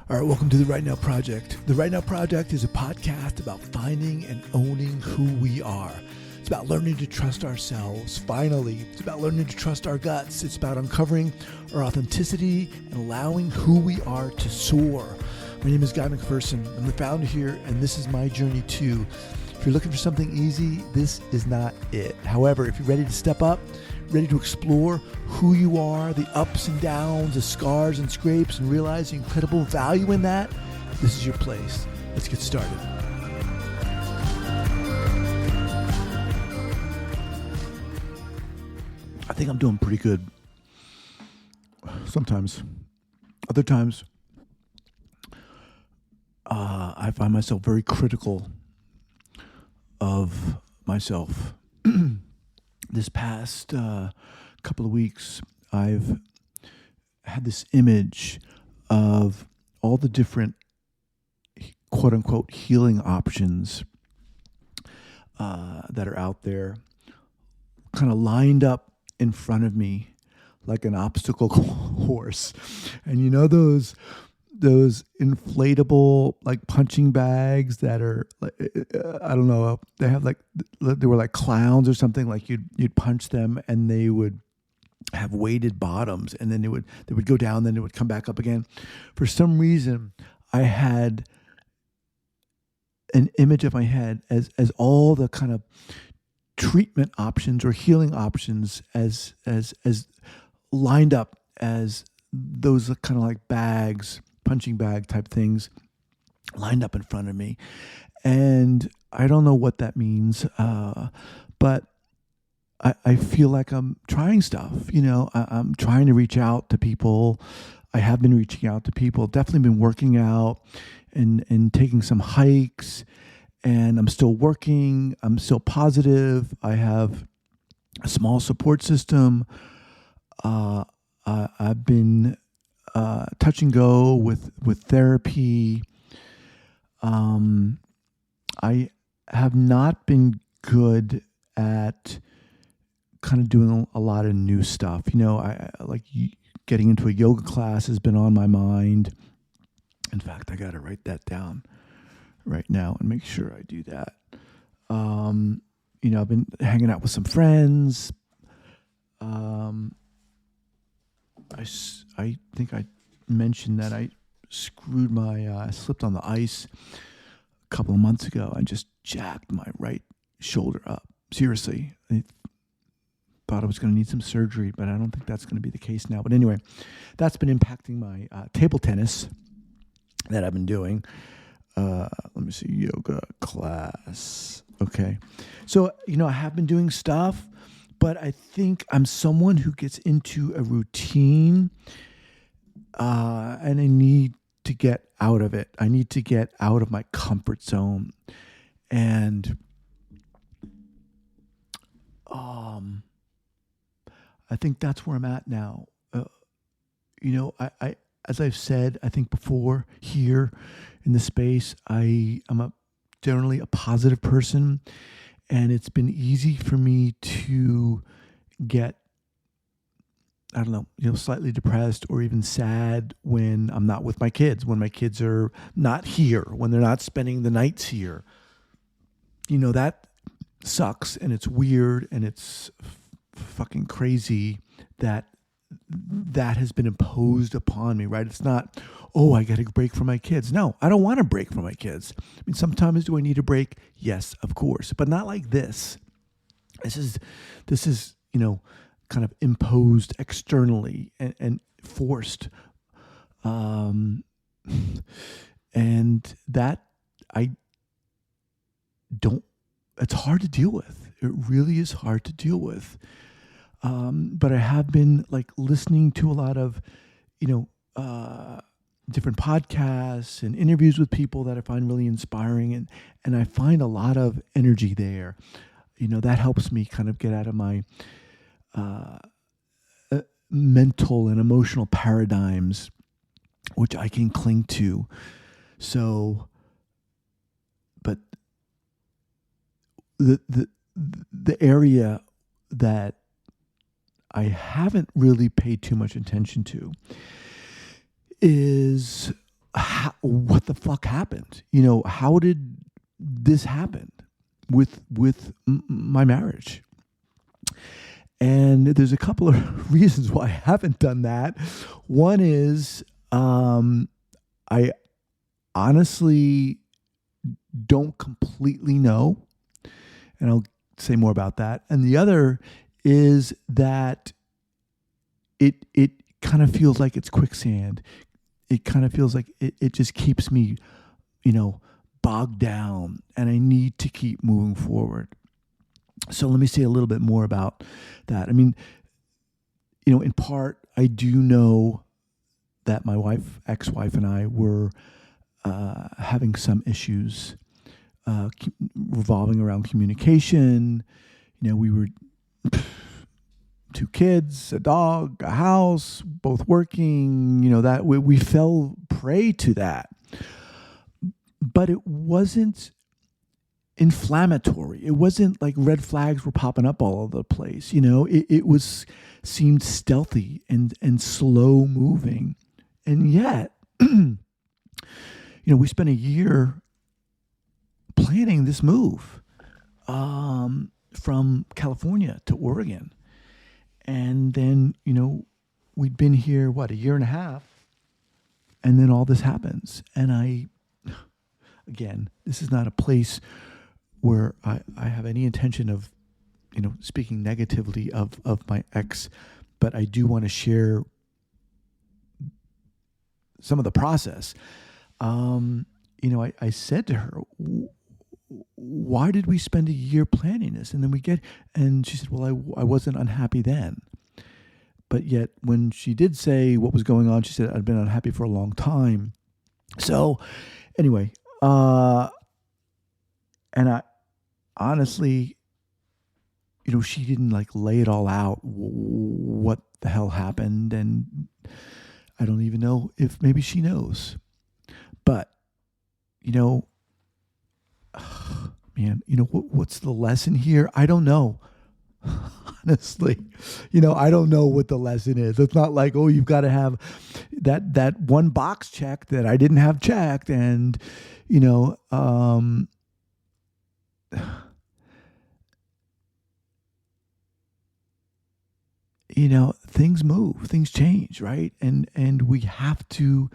All right, welcome to the Right Now Project. The Right Now Project is a podcast about finding and owning who we are. It's about learning to trust ourselves, finally. It's about learning to trust our guts. It's about uncovering our authenticity and allowing who we are to soar. My name is Guy McPherson. I'm the founder here, and this is my journey too. If you're looking for something easy, this is not it. However, if you're ready to step up, ready to explore who you are, the ups and downs, the scars and scrapes, and realize the incredible value in that, this is your place. Let's get started. I think I'm doing pretty good. Sometimes. Other times, I find myself very critical of myself. This past couple of weeks, I've had this image of all the different quote-unquote healing options that are out there kind of lined up in front of me like an obstacle course. And you know those inflatable like punching bags that are I don't know, they were like clowns or something, like you'd punch them and they would have weighted bottoms, and then they would go down, then it would come back up again. For some reason, I had an image of my head as all the kind of treatment options or healing options as lined up as those kind of like bags, punching bag type things lined up in front of me. And I don't know what that means, but I feel like I'm trying stuff. I'm trying to reach out to people. I have been reaching out to people, definitely been working out and taking some hikes, and I'm still working. I'm still positive. I have a small support system. I've been touch and go with therapy. I have not been good at kind of doing a lot of new stuff. I like getting into a yoga class has been on my mind. In fact, I got to write that down right now and make sure I do that. I've been hanging out with some friends. I think I mentioned that I screwed I slipped on the ice a couple of months ago. I just jacked my right shoulder up. Seriously. I thought I was going to need some surgery, but I don't think that's going to be the case now. But anyway, that's been impacting my table tennis that I've been doing. Let me see, yoga class. Okay. So, I have been doing stuff, but I think I'm someone who gets into a routine, and I need to get out of it. I need to get out of my comfort zone. And I think that's where I'm at now. I as I've said, I think before here in the space, I'm generally a positive person, and it's been easy for me to get, I don't know, slightly depressed or even sad when I'm not with my kids, when my kids are not here, when they're not spending the nights here. That sucks, and it's weird, and it's fucking crazy that has been imposed upon me, right? It's not, I got to break from my kids. No, I don't want to break from my kids. I mean, sometimes do I need a break? Yes, of course, but not like this. This is, kind of imposed externally and forced. And that it's hard to deal with. It really is hard to deal with. But I have been like listening to a lot of, different podcasts and interviews with people that I find really inspiring, and I find a lot of energy there. That helps me kind of get out of my mental and emotional paradigms, which I can cling to. So, but the area that I haven't really paid too much attention to is what the fuck happened? How did this happen with my marriage? And there's a couple of reasons why I haven't done that. One is I honestly don't completely know, and I'll say more about that. And the other is that it kind of feels like it's quicksand. It kind of feels like it just keeps me, bogged down, and I need to keep moving forward. So let me say a little bit more about that. I mean, in part, I do know that my ex-wife and I were having some issues revolving around communication. We were 2 kids, a dog, a house, both working, that we fell prey to that. But it wasn't inflammatory. It wasn't like red flags were popping up all over the place. It seemed stealthy and slow moving. And yet, we spent a year planning this move from California to Oregon. And then, we'd been here, a year and a half, and then all this happens. And again, this is not a place where I have any intention of, speaking negatively of my ex, but I do want to share some of the process. I said to her, why did we spend a year planning this? And then and she said, well, I wasn't unhappy then. But yet when she did say what was going on, she said, I'd been unhappy for a long time. So anyway, and I honestly, she didn't lay it all out, what the hell happened. And I don't even know if maybe she knows, but man, what's the lesson here? I don't know. Honestly, I don't know what the lesson is. It's not like, oh, you've got to have that one box checked that I didn't have checked. And, things move, things change, right? And we have to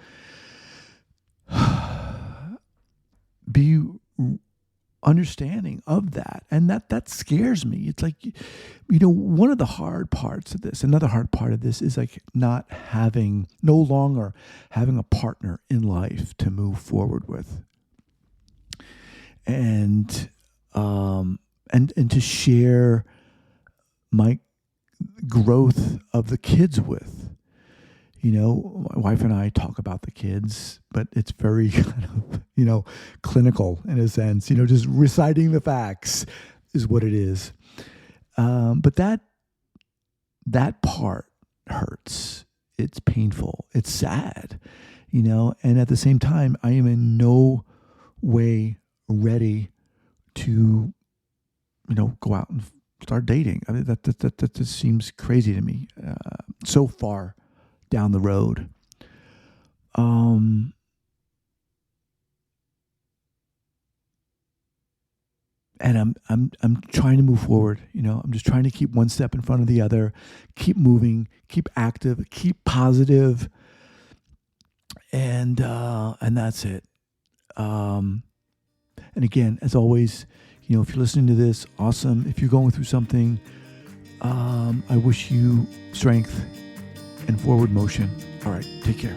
be understanding of that. And that scares me. It's like, one of the hard parts of this, another hard part of this is no longer having a partner in life to move forward with. And to share my growth of the kids with. My wife and I talk about the kids, but it's very kind of, clinical in a sense, just reciting the facts is what it is. But that part hurts. It's painful. It's sad, and at the same time, I am in no way ready to, go out and start dating. I mean, that just seems crazy to me. So far down the road. And I'm trying to move forward. I'm just trying to keep one step in front of the other, keep moving, keep active, keep positive, and that's it. And again, as always, if you're listening to this, awesome. If you're going through something, I wish you strength and forward motion. All right, take care.